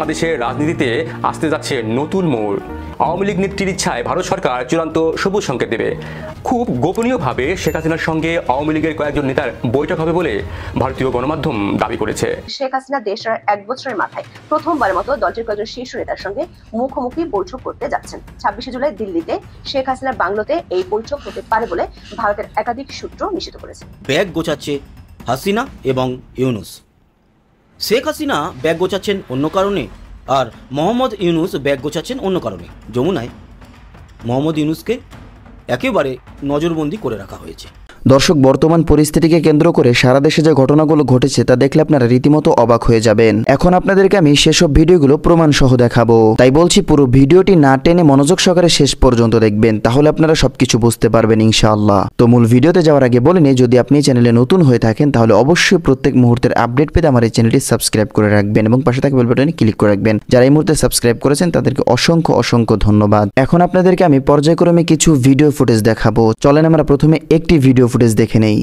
বাংলাদেশের রাজনীতিতে আসতে যাচ্ছে নতুন মোড়। আওয়ামী লীগ নেত্রীর ইচ্ছায় ভারত সরকার চূড়ান্ত সবুজ সংকেত দেবে। খুব গোপনীয়ভাবে শেখ হাসিনার সঙ্গে আওয়ামী লীগের কয়েকজন নেতার বৈঠক হবে বলে ভারতীয় গণমাধ্যম দাবি করেছে। শেখ হাসিনা দেশের 1 বছরের মাথায় প্রথমবারের মতো দলটির কয়েকজন শীর্ষ নেতার সঙ্গে মুখোমুখি বৈঠক করতে যাচ্ছেন। 26 জুলাই দিল্লিতে শেখ হাসিনার বাংলোতে এই বৈঠক হতে পারে বলে ভারতের একাধিক সূত্র নিশ্চিত করেছে। ব্যাগ গোছাচ্ছে হাসিনা এবং ইউনূস। শেখ হাসিনা ব্যাগ গোছাচ্ছেন অন্য কারণে, আর মোহাম্মদ ইউনূস ব্যাগ গোছাচ্ছেন অন্য কারণে। যমুনায় মোহাম্মদ ইউনূসকে একেবারে নজরবন্দি করে রাখা হয়েছে। দর্শক, বর্তমান পরিস্থিতিকে কেন্দ্র করে সারা দেশে যে ঘটনাগুলো ঘটেছে তা দেখলে আপনারা রীতিমতো অবাক হয়ে যাবেন। এখন আপনাদেরকে আমি সেসব ভিডিওগুলো প্রমাণ সহ দেখাবো, তাই বলছি পুরো ভিডিওটি না টেনে মনোযোগ সহকারে শেষ পর্যন্ত দেখবেন, তাহলে আপনারা সবকিছু বুঝতে পারবেন ইনশাআল্লাহ। তো মূল ভিডিওতে যাওয়ার আগে বলে নিই, যদি আপনি চ্যানেলে নতুন হয়ে থাকেন তাহলে অবশ্যই প্রত্যেক মুহূর্তের আপডেট পেতে আমার এই চ্যানেলটি সাবস্ক্রাইব করে রাখবেন এবং পাশে থাকা বেল বাটনে ক্লিক করে রাখবেন। যারা এই মুহূর্তে সাবস্ক্রাইব করেছেন তাদেরকে অসংখ্য অসংখ্য ধন্যবাদ। এখন আপনাদেরকে আমি পর্যায়ক্রমে কিছু ভিডিও ফুটেজ দেখাবো। চলেন আমরা প্রথমে একটি ভিডিও ফুটেজ দেখে নেই।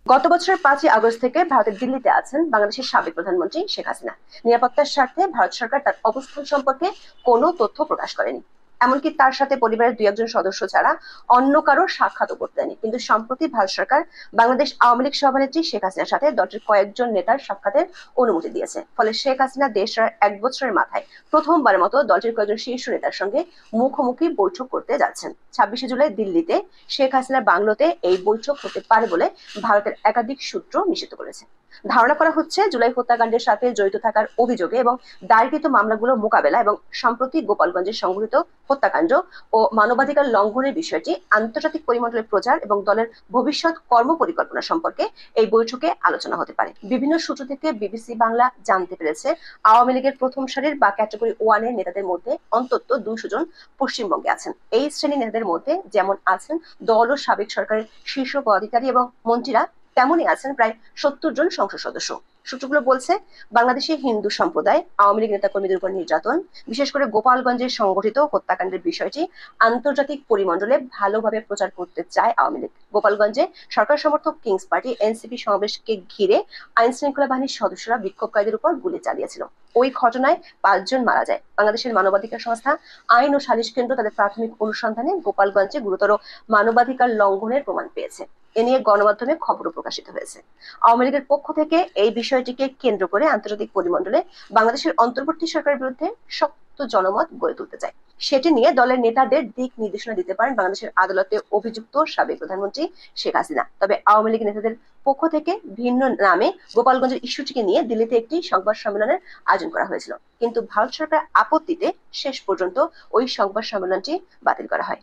গত বছরের 5 আগস্ট থেকে ভারতের দিল্লিতে আছেন বাংলাদেশের সাবেক প্রধানমন্ত্রী শেখ হাসিনা। নিরাপত্তার স্বার্থে ভারত সরকার তার অবস্থান সম্পর্কে কোনো তথ্য প্রকাশ করেনি, এমনকি তার সাথে পরিবারের 2-1 সদস্য ছাড়া অন্য কারো সাক্ষাৎও করতে দেয়নি। কিন্তু সম্প্রতি ভারত সরকার বাংলাদেশ আওয়ামী লীগ সভানেত্রী শেখ হাসিনার সাথে দলটির কয়েকজন নেতার সাক্ষাতের অনুমতি দিয়েছে। ফলে শেখ হাসিনা দেশের 1 বছরের মাথায় প্রথমবারের মতো দলটির কয়েকজন শীর্ষ নেতার সঙ্গে মুখোমুখি বৈঠক করতে যাচ্ছেন। 26 জুলাই দিল্লিতে শেখ হাসিনার বাংলোতে এই বৈঠক হতে পারে বলে ভারতের একাধিক সূত্র নিশ্চিত করেছে। ধারণা করা হচ্ছে জুলাই হত্যাকাণ্ডের সাথে জড়িত থাকার অভিযোগে এবং দায়েরকৃত মামলাগুলো মোকাবেলা এবং সম্প্রতি গোপালগঞ্জে সংঘটিত হত্যাকাণ্ড ও মানবাধিকার লঙ্ঘনের বিষয়টি আন্তর্জাতিক পরিমণ্ডলে প্রচার এবং দলের ভবিষ্যৎ কর্মপরিকল্পনা সম্পর্কে এই বৈঠকে আলোচনা হতে পারে। বিভিন্ন সূত্র থেকে বিবিসি বাংলা জানতে পেরেছে, আওয়ামী লীগের প্রথম সারির বা ক্যাটাগরি 1 এর নেতাদের মধ্যে অন্তত 200 জন পশ্চিমবঙ্গে আছেন। এই শ্রেণীর নেতাদের মধ্যে যেমন আছেন দল ও সাবেক সরকারের শীর্ষ পদাধিকারী এবং মন্ত্রীরা, তেমনই আছেন প্রায় 70 জন সংসদ সদস্য। সূত্রগুলো বলছে, বাংলাদেশে হিন্দু সম্প্রদায় আওয়ামী লীগ নেতাকর্মীদের উপর নির্যাতন, বিশেষ করে গোপালগঞ্জের সংগঠিত হত্যাকাণ্ডের বিষয়টি আন্তর্জাতিক পরিমণ্ডলে ভালোভাবে প্রচার করতে চায় আওয়ামী লীগ। গোপালগঞ্জে সরকার সমর্থক কিংস পার্টি এনসিপি সমাবেশকে ঘিরে আইন শৃঙ্খলা বাহিনীর সদস্যরা বিক্ষোভকারীদের উপর গুলি চালিয়েছিল। ওই ঘটনায় 5 জন মারা যায়। বাংলাদেশের মানবাধিকার সংস্থা আইন ও সালিশ কেন্দ্র তাদের প্রাথমিক অনুসন্ধানে গোপালগঞ্জে গুরুতর মানবাধিকার লঙ্ঘনের প্রমাণ পেয়েছে। এ নিয়ে গণমাধ্যমে খবরও প্রকাশিত হয়েছে। আওয়ামী লীগের পক্ষ থেকে এই বিষয়টিকে কেন্দ্র করে আন্তর্জাতিক পরিমণ্ডলে বাংলাদেশের অন্তর্বর্তী সরকারের বিরুদ্ধে শক্ত জনমত গড়ে তুলতে চায়। সেটি নিয়ে দলের নেতাদের দিক নির্দেশনা দিতে পারেন বাংলাদেশের আদালতে অভিযুক্ত সাবেক প্রধানমন্ত্রী শেখ হাসিনা। তবে আওয়ামী লীগ নেতাদের পক্ষ থেকে ভিন্ন নামে গোপালগঞ্জের ইস্যুটিকে নিয়ে দিল্লিতে একটি সংবাদ সম্মেলনের আয়োজন করা হয়েছিল, কিন্তু ভারত সরকার আপত্তিতে শেষ পর্যন্ত ওই সংবাদ সম্মেলনটি বাতিল করা হয়।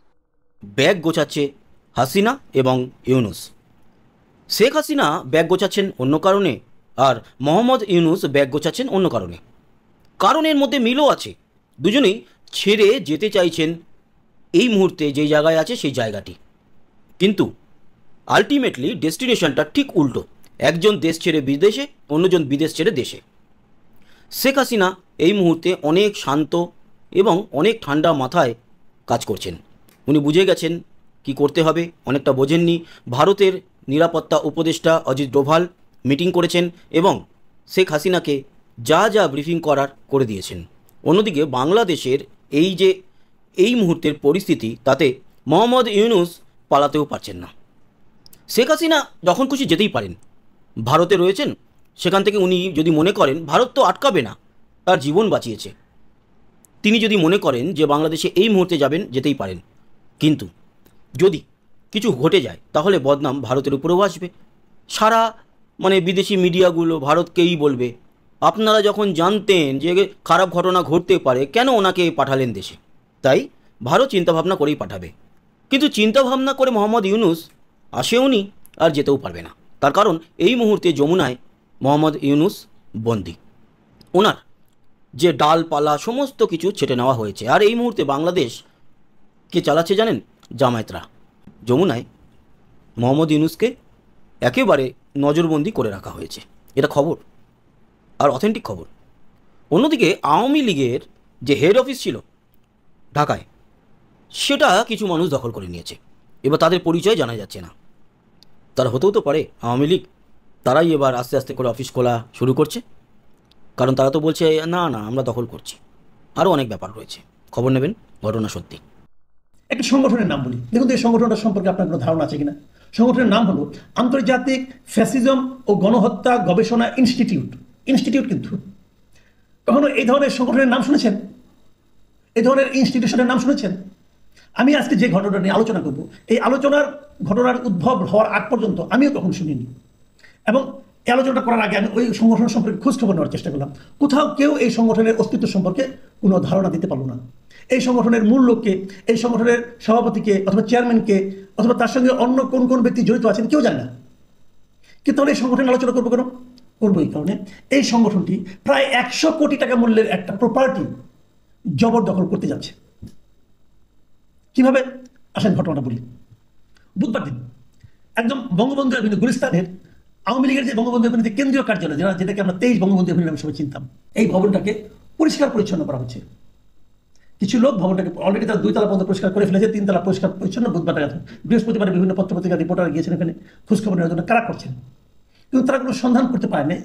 ব্যাগ গোছাচ্ছে হাসিনা এবং ইউনূস। শেখ হাসিনা ব্যাগ গোছাচ্ছেন অন্য কারণে, আর মোহাম্মদ ইউনূস ব্যাগ গোছাচ্ছেন অন্য কারণে। কারণের মধ্যে মিলও আছে। দুজনেই ছেড়ে যেতে চাইছেন এই মুহূর্তে যেই জায়গায় আছে সেই জায়গাটি, কিন্তু আলটিমেটলি ডেস্টিনেশনটা ঠিক উল্টো। একজন দেশ ছেড়ে বিদেশে, অন্যজন বিদেশ ছেড়ে দেশে। শেখ হাসিনা এই মুহূর্তে অনেক শান্ত এবং অনেক ঠান্ডা মাথায় কাজ করছেন। উনি বুঝে গেছেন কি করতে হবে, অনেকটা বোঝেননি। ভারতের নিরাপত্তা উপদেষ্টা অজিত ডোভাল মিটিং করেছেন এবং শেখ হাসিনাকে যা যা ব্রিফিং করার করে দিয়েছেন। অন্যদিকে বাংলাদেশের এই মুহূর্তের পরিস্থিতি, তাতে মোহাম্মদ ইউনূস পালাতেও পারছেন না। শেখ হাসিনা যখন খুশি যেতেই পারেন। ভারতে রয়েছেন, সেখান থেকে উনি যদি মনে করেন ভারত তো আটকাবে না, তার জীবন বাঁচিয়েছে, তিনি যদি মনে করেন যে বাংলাদেশে এই মুহূর্তে যাবেন, যেতেই পারেন। কিন্তু যদি কিছু ঘটে যায় তাহলে বদনাম ভারতের উপরেও আসবে। সারা বিদেশি মিডিয়াগুলো ভারতকেই বলবে, আপনারা যখন জানতেন যে খারাপ ঘটনা ঘটতে পারে কেন ওনাকে পাঠালেন দেশে। তাই ভারত চিন্তাভাবনা করেই পাঠাবে। কিন্তু চিন্তাভাবনা করে মোহাম্মদ ইউনূস আসেওনি আর যেতেও পারবে না। তার কারণ এই মুহূর্তে যমুনায় মোহাম্মদ ইউনূস বন্দী। ওনার যে ডালপালা সমস্ত কিছু ছেটে নেওয়া হয়েছে। আর এই মুহূর্তে বাংলাদেশ কে চালাচ্ছে জানেন? জামায়াতরা। যমুনায় মোহাম্মদ ইউনূসকে একেবারে নজরবন্দি করে রাখা হয়েছে। এটা খবর, আর অথেন্টিক খবর। অন্যদিকে আওয়ামী লীগের যে হেড অফিস ছিল ঢাকায়, সেটা কিছু মানুষ দখল করে নিয়েছে। এবার তাদের পরিচয় জানা যাচ্ছে না। তারা হতেও তো পারে আওয়ামী লীগ, তারাই এবার আস্তে আস্তে করে অফিস খোলা শুরু করছে। কারণ তারা তো বলছে না না আমরা দখল করছি। আরও অনেক ব্যাপার রয়েছে, খবর নেবেন ঘটনা সত্যি। একটা সংগঠনের নাম বলি, দেখুন তো এই সংগঠনটা সম্পর্কে আপনার কোনো ধারণা আছে কিনা। সংগঠনের নাম হলো আন্তর্জাতিক ফ্যাসিজম ও গণহত্যা গবেষণা ইনস্টিটিউট। ইনস্টিটিউট কিন্তু কখনো এই ধরনের সংগঠনের নাম শুনেছেন? এই ধরনের ইনস্টিটিউশনের নাম শুনেছেন? আমি আজকে যে ঘটনাটা নিয়ে আলোচনা করব, এই ঘটনার উদ্ভব হওয়ার আগ পর্যন্ত আমিও কখনো শুনিনি, এবং এই আলোচনাটা করার আগে আমি ওই সংগঠন সম্পর্কে খোঁজখবর নেওয়ার চেষ্টা করলাম। কোথাও কেউ এই সংগঠনের অস্তিত্ব সম্পর্কে কোনো ধারণা দিতে পারলো না। এই সংগঠনের মূল লোককে, এই সংগঠনের সভাপতিকে অথবা চেয়ারম্যানকে অথবা তার সঙ্গে অন্য কোন কোন ব্যক্তি জড়িত আছেন কেউ জানে না। কিন্তু তাহলে এই সংগঠনের আলোচনা করবো কেন? করবো এই কারণে এই সংগঠনটি প্রায় 100 কোটি টাকা মূল্যের একটা প্রপার্টি জবরদখল করতে যাচ্ছে। কিভাবে? আসেন ঘটনাটা বলি। বুধবার দিন একদম বঙ্গবন্ধু এভিনিউ, গুলিস্তানের আওয়ামী লীগের যে বঙ্গবন্ধু এভিনিউতে কেন্দ্রীয় কার্যালয়, যেটাকে আমরা 23 বঙ্গবন্ধু এভিনিউ নামে সবাই চিনতাম, এই ভবনটাকে পরিষ্কার পরিচ্ছন্ন করা হচ্ছে। কিছু লোক ভবনটাকে অলরেডি তারা 2 তলা পর্যন্ত পরিষ্কার করে ফেলেছে, 3 তলা পরিষ্কার পরিচ্ছন্ন। বুধবার বৃহস্পতিবার বিভিন্ন পত্রপত্রিকা রিপোর্টার গিয়েছেন এখানে খোঁজখবর নেওয়ার জন্য, কারা করছেন, কিন্তু তারা কোনো সন্ধান করতে পারেনি।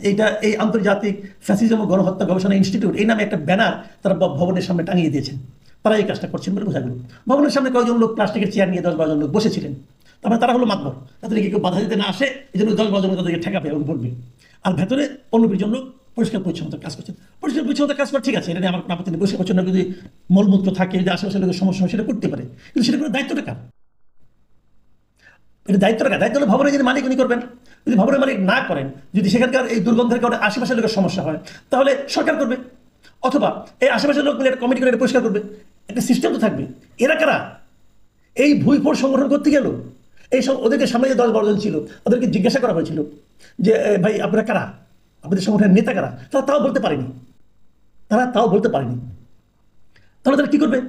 এই আন্তর্জাতিক ফ্যাসিজম ও গণহত্যা গবেষণা ইনস্টিটিউট এই নামে একটা ব্যানার তারা ভবনের সামনে টাঙিয়ে দিয়েছেন। তারা এই কাজটা করছেন বলে বোঝা গেল। ভবনের সামনে কয়েকজন লোক প্লাস্টিকের চেয়ার নিয়ে 10-12 জন লোক বসেছিলেন। তারপরে তারা হলো মাতবর, তাদেরকে কেউ বাধা দিতে না আসে, এই জন্য 10-12 জন তাদেরকে ঠেকাবে এবং বলবে। আর ভেতরে অন্য 20 জন লোক পরিষ্কার পরিচ্ছন্নতার কাজ করছেন। পরিষ্কার পরিচ্ছন্নতার কাজ করে ঠিক আছে, এটা নিয়ে আমার কোনো আপত্তি নেই। পরিষ্কার পরিচ্ছন্ন যদি মলমূত্র থাকে, যদি আশেপাশে লোকের সমস্যা হয়, সেটা করতে পারে, কিন্তু সেটা করে দায়িত্বটা কার? এটা দায়িত্বটা কার? দায়িত্ব হলো ভবনের যদি মালিক উনি করবেন। যদি ভবনের মালিক না করেন, যদি সেখানকার এই দুর্গন্ধের কারণে আশেপাশের লোকের সমস্যা হয়, তাহলে সরকার করবে, অথবা এই আশেপাশের লোক মিলে একটা কমিটি করে এটা পরিষ্কার করবে। একটা সিস্টেম তো থাকবে। এরা কারা? এই ভুইফোর সংগঠন করতে গেল। এই সব ওদেরকে সামনে যে 10-12 জন ছিল, ওদেরকে জিজ্ঞাসা করা হয়েছিল যে ভাই আপনারা কারা, আপনাদের সংগঠনের নেতা কারা? তারা তাও বলতে পারেনি। তাহলে তারা কি করবে?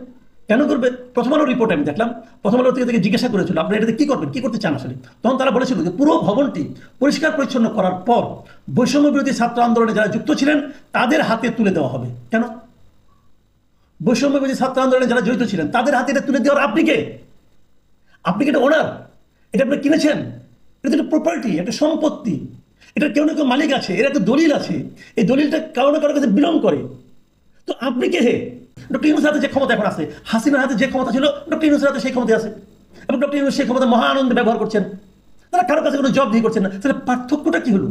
কেন করবে? প্রথম আলোর রিপোর্ট আমি দেখলাম, প্রথম আলো থেকে জিজ্ঞাসা করেছিল আপনারা এটাতে কি করবেন, কি করতে চান আসলে। তখন তারা বলেছিল যে পুরো ভবনটি পরিষ্কার পরিচ্ছন্ন করার পর বৈষম্য বিরোধী ছাত্র আন্দোলনে যারা যুক্ত ছিলেন তাদের হাতে তুলে দেওয়া হবে। কেন? বৈষম্য বিরোধী ছাত্র আন্দোলনে যারা জড়িত ছিলেন তাদের হাতে এটা তুলে দেওয়ার আপনি কে? আপনি কি এটা ওনার? এটা আপনি কিনেছেন? এটা একটা প্রপার্টি, একটা সম্পত্তি। এটা কেউ না কেউ মালিক আছে, এর একটা দলিল আছে, এই দলিলটা কারো না কারো কাছে বিলং করে। তো আপনি কে? ডক্টর ইউনূসের হাতে যে ক্ষমতা এখন আছে, হাসিনার হাতে যে ক্ষমতা ছিল, ডক্টর ইউনূসের হাতে সেই ক্ষমতা আছে, এবং ডক্টর ইউনূস সেই ক্ষমতা মহা আনন্দে ব্যবহার করছেন। তারা কারো কাছে কোনো জব দিয়ে করছেন না। তাহলে পার্থক্যটা কি হলো?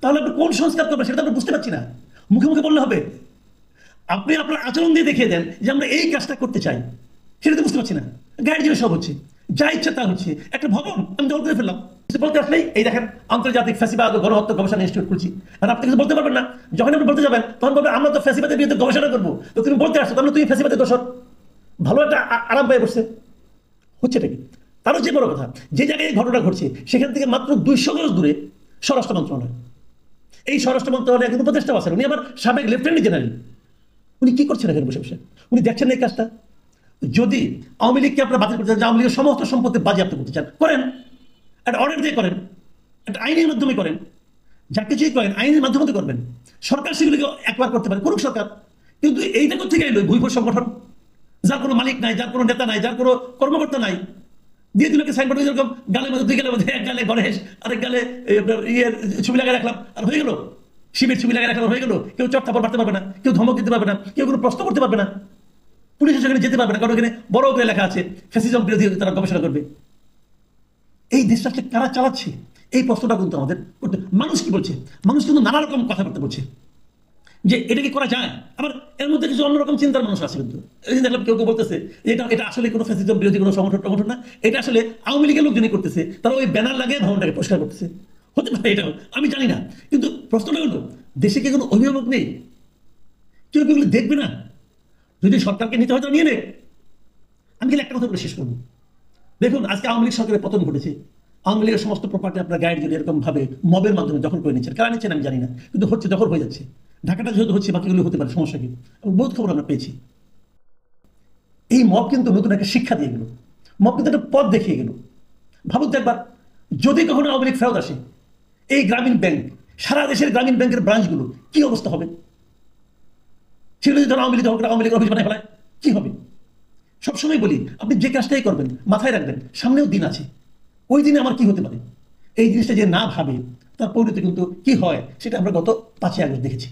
তাহলে আপনি কোন সংস্কার করবেন সেটা আমরা বুঝতে পারছি না। মুখে মুখে বললে হবে? আপনি আপনার আচরণ দিয়ে দেখিয়ে দেন যে আমরা এই কাজটা করতে চাই, সেটা তো বুঝতে পারছি না। গাইড জিনিস সব হচ্ছে, যা ইচ্ছা তা হচ্ছে। একটা ভবন আমি দখল করে ফেললাম, বলতে আসলেই এই দেখেন আন্তর্জাতিক ফ্যাসিবাদ ও গণহত্যা গবেষণা ইনস্টিটিউট খুলছি। আর আপনি কিছু বলতে পারবেন না। যখন আপনি বলতে যাবেন তখন বলবেন আমরা তো ফ্যাসিবাদের বিরুদ্ধে গবেষণা করবো। তো তুমি বলতে আসছো, তাহলে তুমি ফ্যাসিবাদের দোষর। ভালো একটা আরাম পেয়ে বসছে। হচ্ছেটা কি? তারও যে বড় কথা, যে জায়গায় ঘটনা ঘটছে সেখান থেকে মাত্র 200 গজ দূরে স্বরাষ্ট্র মন্ত্রণালয়। এই স্বরাষ্ট্র মন্ত্রণালয় একজন উপদেষ্টা আছেন, উনি আবার সাবেক লেফটেন্যান্ট জেনারেল। উনি কি করছেন এখানে বসে বসে? উনি দেখছেন না এই কাজটা? যদি আওয়ামী লীগকে আপনারা বাতিল করতে চান, আওয়ামী লীগের সমস্ত সম্পত্তি বাজেয়াপ্ত করতে চান, করেন, একটা অর্ডার দিয়ে করেন, একটা আইনের মাধ্যমে করেন, যা কিছুই করেন আইনের মাধ্যমে করবেন। সরকার সেগুলিকে একবার করতে পারে, করুক সরকার। কিন্তু এইটা থেকে এলো ভুইফোর সংগঠন, যার কোনো মালিক নাই, যার কোনো নেতা নাই, যার কোনো কর্মকর্তা নাই, দিয়ে দিল সাইনবোর্ড, যেরকম গালের মধ্যে 2 গালের মধ্যে এক গালে গণেশ, আরেক গালে ইয়ের ছবি লাগাই রাখলাম, আর হয়ে গেল। শিবের ছবি লাগাই রাখলাম, হয়ে গেল। কেউ চট্টাপড় মারতে পারবে না, কেউ ধমক দিতে পারবে না, কেউ কোনো প্রশ্ন করতে পারবে না, পুলিশ সেখানে যেতে পারবে না, কারণ এখানে বড় করে লেখা আছে ফ্যাসিজম বিরোধী তারা গবেষণা করবে। এই দেশটাকে কারা চালাচ্ছে? এই প্রশ্নটা কিন্তু আমাদের করতে। মানুষ কি বলছে? মানুষ কিন্তু নানা রকম কথাবার্তা বলছে যে এটা কি করা যায়। আবার এর মধ্যে কিছু অন্যরকম চিন্তার মানুষ আছে। কিন্তু দেখলাম কেউ কেউ বলতেছে এটা আসলে কোনো ফ্যাসিজম বিরোধী কোনো সংগঠন না, এটা আসলে আওয়ামী লীগের লোকজনই করতেছে, তারা ওই ব্যানার লাগিয়ে ভবনটাকে পরিষ্কার করতেছে। হতে পারে, এটাও আমি জানি না। কিন্তু প্রশ্নটা হলো, দেশে কি কোনো অভিভাবক নেই? কেউ কেউ দেখবে না? যদি সরকারকে নিতে হয় তো নিয়ে নেই। আমি কিন্তু একটা কথা বলে শেষ করবো। দেখুন, আজকে আওয়ামী লীগ সরকারের পতন ঘটেছে। আওয়ামী লীগের সমস্ত প্রপার্টি আপনার গাইড যদি এরকম ভাবে মবের মাধ্যমে দখল করে নিচ্ছেন, কারা নিচ্ছেন আমি জানি না, কিন্তু হচ্ছে, দখল হয়ে যাচ্ছে। ঢাকাটা যেহেতু হচ্ছে, বাকিগুলো হতে পারে, সমস্যা কি? বহুত খবর আমরা পেয়েছি। এই মব কিন্তু নতুন একটা শিক্ষা দিয়ে গেল, মব কিন্তু একটা পথ দেখিয়ে গেল। ভাবুন তো একবার, যদি কখনো আওয়ামী লীগ ফেরত আসে, এই গ্রামীণ ব্যাংক, সারা দেশের গ্রামীণ ব্যাংকের ব্রাঞ্চগুলো কি অবস্থা হবে? সেগুলো যদি আওয়ামী লীগ আওয়ামী লীগের অফিস বানায় ফেলায়, কি হবে? সবসময় বলি, আপনি যে কাজটাই করবেন মাথায় রাখবেন সামনেও দিন আছে, ওই দিনে আমার কি হতে পারে। এই জিনিসটা যে না ভাবে, তার পরিণতি কিন্তু কি হয় সেটা আমরা গত 5ই আগস্ট দেখেছি।